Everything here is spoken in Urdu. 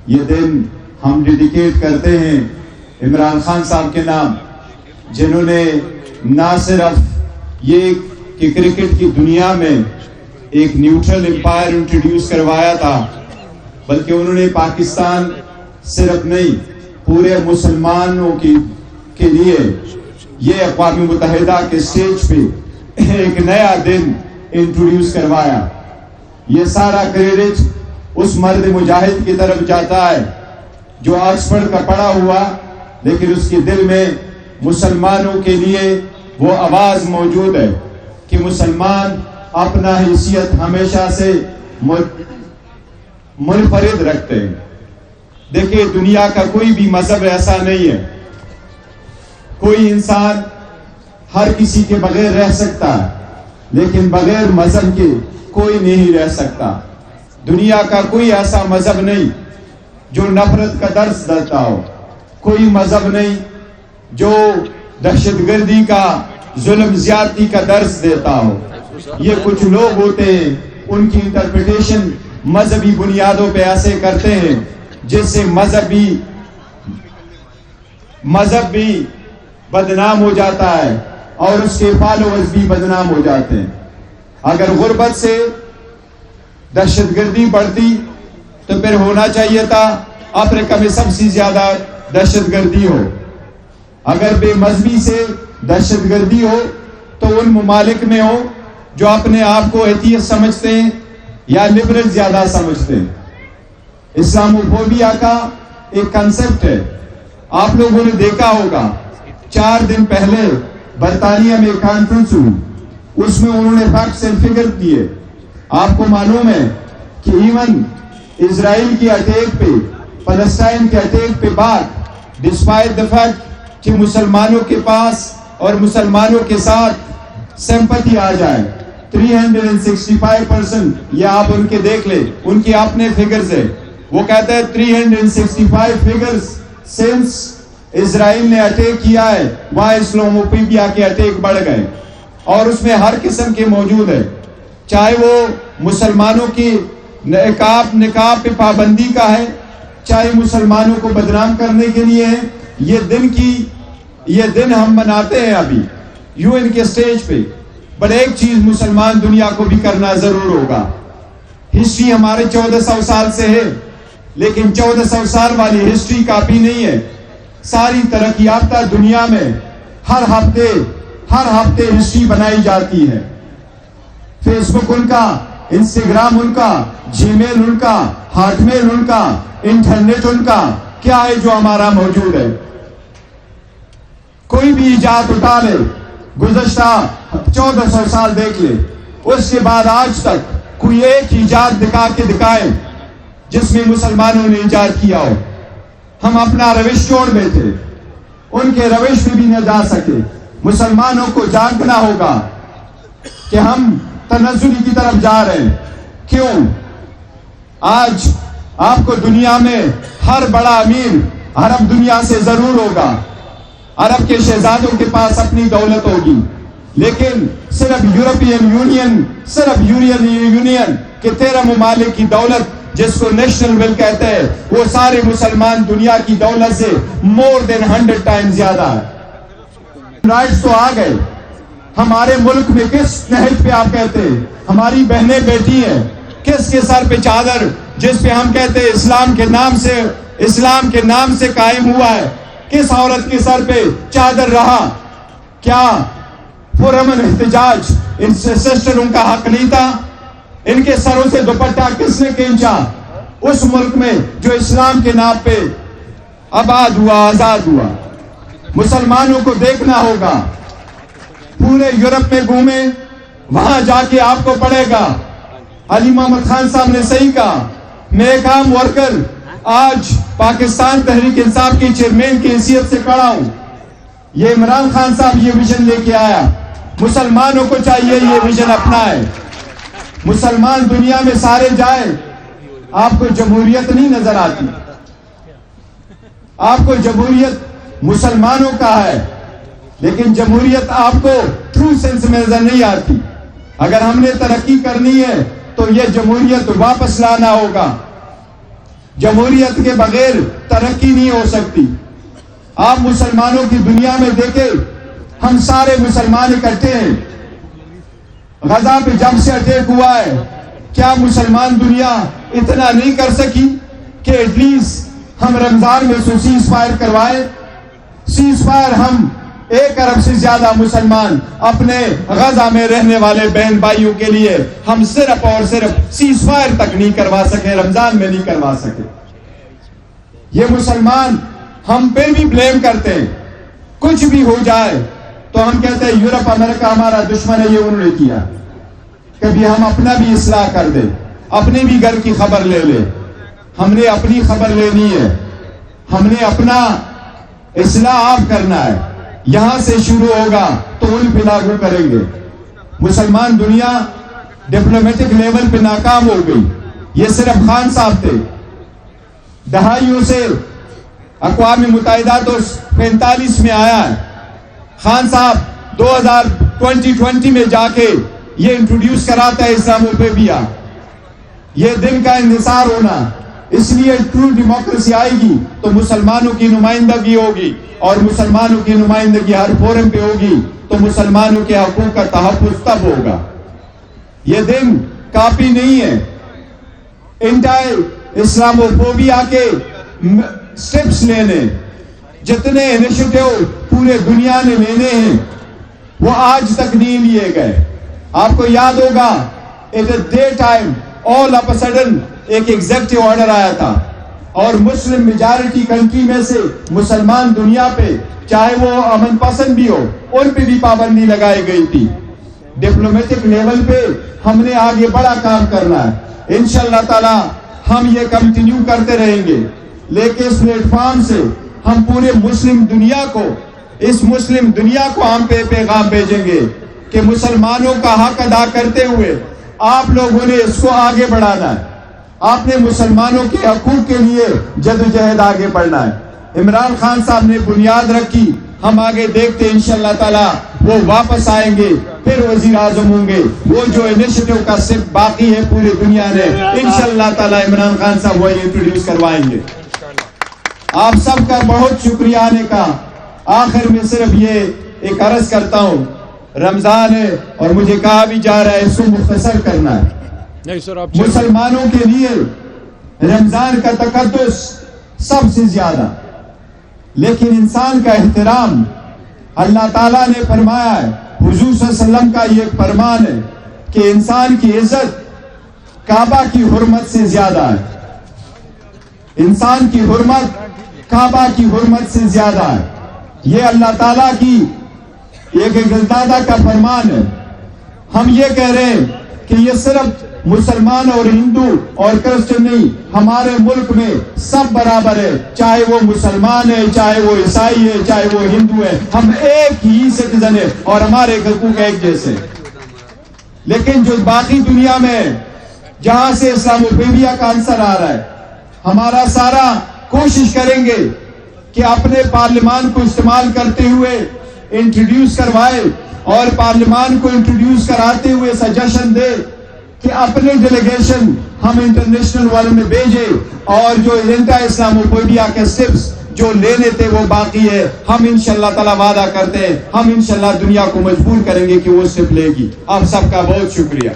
یہ دن ہم ڈیڈیکیٹ کرتے ہیں عمران خان صاحب کے نام، جنہوں نے نہ صرف یہ کہ کرکٹ کی دنیا میں ایک نیوٹرل امپائر انٹروڈیوس کروایا تھا، بلکہ انہوں نے پاکستان صرف نہیں پورے مسلمانوں کے لیے یہ اقوام متحدہ کے سٹیج پہ ایک نیا دن انٹروڈیوس کروایا۔ یہ سارا کریڈٹ اس مرد مجاہد کی طرف جاتا ہے جو آکسفورڈ کا پڑھا ہوا لیکن اس کے دل میں مسلمانوں کے لیے وہ آواز موجود ہے کہ مسلمان اپنا حیثیت ہمیشہ سے منفرد رکھتے ہیں۔ دیکھیں، دنیا کا کوئی بھی مذہب ایسا نہیں ہے، کوئی انسان ہر کسی کے بغیر رہ سکتا ہے لیکن بغیر مذہب کے کوئی نہیں رہ سکتا۔ دنیا کا کوئی ایسا مذہب نہیں جو نفرت کا درس دیتا ہو، کوئی مذہب نہیں جو دہشت گردی کا، ظلم زیادتی کا درس دیتا ہو۔ یہ کچھ لوگ ہوتے ہیں، ان کی انٹرپریٹیشن مذہبی بنیادوں پہ ایسے کرتے ہیں جس سے مذہب بھی بدنام ہو جاتا ہے اور اس کے فالوورز بھی بدنام ہو جاتے ہیں۔ اگر غربت سے دہشت گردی بڑھتی تو پھر ہونا چاہیے تھا افریقہ میں سب سے زیادہ دہشت گردی ہو۔ اگر بے مذہبی سے دہشت گردی ہو تو ان ممالک میں ہو جو اپنے آپ کو ایتھیسٹ سمجھتے ہیں یا لبرل زیادہ سمجھتے ہیں۔ اسلاموفوبیا کا ایک کنسپٹ ہے، آپ لوگوں نے دیکھا ہوگا 4 دن پہلے برطانیہ میں کانفرنس ہوئی، اس میں انہوں نے فیکٹس اینڈ فگر دیے۔ آپ کو معلوم ہے کہ ایون اسرائیل کی اٹیک پہ، فلسطین کے اٹیک پہ بعد، ڈسپائٹ دا فیکٹ کہ مسلمانوں کے پاس اور مسلمانوں کے ساتھ سمپتھی آ جائے، 365%، یہ آپ ان کے دیکھ لیں، ان کی اپنے فگرز ہے، وہ کہتا ہے 365 فگرز سنس اسرائیل نے اٹیک کیا ہے، وہاں اسلاموفوبیا کے اٹیک بڑھ گئے، اور اس میں ہر قسم کے موجود ہے، چاہے وہ مسلمانوں کی نقاب پہ پابندی کا ہے، چاہے مسلمانوں کو بدنام کرنے کے لیے ہے۔ یہ دن ہم مناتے ہیں ابھی UN کے سٹیج پہ، بٹ ایک چیز مسلمان دنیا کو بھی کرنا ضرور ہوگا۔ ہسٹری ہمارے 1400 سال سے ہے، لیکن 1400 سال والی ہسٹری کافی نہیں ہے۔ ساری ترقی یافتہ دنیا میں ہر ہفتے ہسٹری بنائی جاتی ہے۔ فیس بک ان کا، انسٹاگرام ان کا، جی میل ان کا، ہاٹ میل ان کا، انٹرنیٹ ان کا، کیا ہے جو ہمارا موجود ہے؟ کوئی بھی ایجاد اٹھا لے، گزشتہ 1400 سال دیکھ لے، اس کے بعد آج تک کوئی ایک ایجاد دکھا کے دکھائے جس میں مسلمانوں نے ایجاد کیا ہو۔ ہم اپنا روش چھوڑ بیٹھے، ان کے روش میں بھی نہ جا سکے۔ مسلمانوں کو جاگنا ہوگا کہ ہم تنزلی کی طرف جا رہے ہیں۔ کیوں؟ آج آپ کو دنیا میں ہر بڑا امیر عرب دنیا سے ضرور ہوگا، عرب کے شہزادوں کے پاس اپنی دولت ہوگی، لیکن صرف یورپین یونین کے 13 ممالک کی دولت جس کو نیشنل ویلتھ کہتے ہیں، وہ سارے مسلمان دنیا کی دولت سے مور دین 100 ٹائم زیادہ ہے۔ رائٹس تو آ گئے ہمارے ملک میں، کس نہج پہ آپ کہتے ہیں ہماری بہنیں بیٹی ہیں؟ کس کے سر پہ چادر جس پہ ہم کہتے ہیں اسلام کے نام سے قائم ہوا ہے، کس عورت کے سر پہ چادر رہا؟ کیا پرامن احتجاج ان سسٹروں کا حق نہیں تھا؟ ان کے سروں سے دوپٹہ کس نے کھینچا اس ملک میں جو اسلام کے نام پہ آباد ہوا، آزاد ہوا؟ مسلمانوں کو دیکھنا ہوگا، پورے یورپ میں گھومیں، وہاں جا کے آپ کو پڑے گا۔ علی محمد خان صاحب نے صحیح کہا، میں ایک عام ورکر آج پاکستان تحریک انصاف کے چیئرمین کی حیثیت سے کھڑا ہوں۔ یہ عمران خان صاحب یہ ویژن لے کے آیا، مسلمانوں کو چاہیے یہ ویژن اپنائے۔ مسلمان دنیا میں سارے جائیں، آپ کو جمہوریت نہیں نظر آتی، آپ کو جمہوریت مسلمانوں کا ہے، لیکن جمہوریت آپ کو ٹرو سینس میں نظر نہیں آتی۔ اگر ہم نے ترقی کرنی ہے تو یہ جمہوریت واپس لانا ہوگا۔ جمہوریت کے بغیر ترقی نہیں ہو سکتی. آپ مسلمانوں کی دنیا میں دیکھیں, ہم سارے مسلمان اکٹھے ہیں. غزہ پہ جب سے اٹیک ہوا ہے, کیا مسلمان دنیا اتنا نہیں کر سکی کہ ایٹ لیسٹ ہم رمضان میں سیز فائر کروائے؟ سیز فائر ہم 1 ارب سے زیادہ مسلمان اپنے غزہ میں رہنے والے بہن بھائیوں کے لیے ہم صرف اور صرف سیز فائر تک نہیں کروا سکے, رمضان میں نہیں کروا سکے. یہ مسلمان ہم پہ بھی بلیم کرتے ہیں. کچھ بھی ہو جائے تو ہم کہتے ہیں یورپ امریکہ ہمارا دشمن ہے, یہ انہوں نے کیا. کبھی ہم اپنا بھی اصلاح کر دیں, اپنے بھی گھر کی خبر لے لیں. ہم نے اپنی خبر لینی ہے, ہم نے اپنا اصلاح آپ کرنا ہے. یہاں سے شروع ہوگا تو ان پہ لاگو کریں گے. مسلمان دنیا ڈپلومیٹک لیول پہ ناکام ہو گئی. یہ صرف خان صاحب تھے. دہائیوں سے اقوام متحدہ تو 45 میں آیا ہے. خان صاحب 2020 میں جا کے یہ انٹروڈیوس کراتا ہے اسلاموفوبیا. یہ دن کا انحصار ہونا. اس لیے ٹرو ڈیموکریسی آئے گی تو مسلمانوں کی نمائندگی ہوگی, اور مسلمانوں کی نمائندگی ہر فورم پہ ہوگی تو مسلمانوں کے حقوق کا تحفظ تب ہوگا. یہ دن کافی نہیں ہے. انٹائی اسلاموفوبیا کے سٹیپس لینے, جتنے انیشیٹو پورے دنیا نے لینے ہیں وہ آج تک نہیں لیے گئے. آپ کو یاد ہوگا at a day time all of a sudden ایک ایگزیکٹو آرڈر آیا تھا, اور مسلم میجارٹی کنٹری میں سے مسلمان دنیا پہ چاہے وہ امن پسند بھی ہو ان پہ بھی پابندی لگائی گئی تھی. ڈپلومیٹک لیول پہ ہم نے آگے بڑا کام کرنا ہے. انشاءاللہ تعالی ہم یہ کنٹینیو کرتے رہیں گے, لیکن اس پلیٹ فارم سے ہم پورے مسلم دنیا کو, اس مسلم دنیا کو ہم پہ پیغام بھیجیں گے کہ مسلمانوں کا حق ادا کرتے ہوئے آپ لوگوں نے اس کو آگے بڑھانا ہے. آپ نے مسلمانوں کے حقوق کے لیے جدوجہد آگے بڑھنا ہے. عمران خان صاحب نے بنیاد رکھی, ہم آگے دیکھتے ہیں انشاءاللہ تعالی وہ واپس آئیں گے, پھر وزیر اعظم ہوں گے. وہ جو انیشیٹو کا صرف باقی ہے پوری دنیا نے, انشاءاللہ تعالی عمران خان صاحب وہی انٹروڈیوس کروائیں گے. آپ سب کا بہت شکریہ آنے کا. آخر میں صرف یہ ایک عرض کرتا ہوں, رمضان ہے اور مجھے کہا بھی جا رہا ہے اس کو مختصر کرنا ہے. مسلمانوں کے لیے رمضان کا تقدس سب سے زیادہ, لیکن انسان کا احترام اللہ تعالیٰ نے فرمایا ہے, حضور صلی اللہ علیہ وسلم کا یہ فرمان ہے کہ انسان کی عزت کعبہ کی حرمت سے زیادہ ہے. انسان کی حرمت کعبہ کی حرمت سے زیادہ ہے. یہ اللہ تعالیٰ کی ایک گلدادہ کا فرمان ہے. ہم یہ کہہ رہے ہیں کہ یہ صرف مسلمان اور ہندو اور کرسچن نہیں, ہمارے ملک میں سب برابر ہے, چاہے وہ مسلمان ہے, چاہے وہ عیسائی ہے, چاہے وہ ہندو ہے, ہم ایک ہی سٹیزن ہے اور ہمارے حقوق ایک جیسے. لیکن جو باقی دنیا میں جہاں سے اسلاموفوبیا کا عنصر آ رہا ہے, ہمارا سارا کوشش کریں گے کہ اپنے پارلیمان کو استعمال کرتے ہوئے انٹروڈیوس کروائے, اور پارلیمان کو انٹروڈیوس کراتے ہوئے سجیشن دے کہ اپنے ڈیلیگیشن ہم انٹرنیشنل ورلڈ میں بھیجیں, اور جو اینٹی اسلاموفوبیا کے سٹیپس جو لینے تھے وہ باقی ہے. ہم انشاءاللہ تعالی وعدہ کرتے ہیں, ہم انشاءاللہ دنیا کو مجبور کریں گے کہ وہ سٹیپ لے گی. آپ سب کا بہت شکریہ.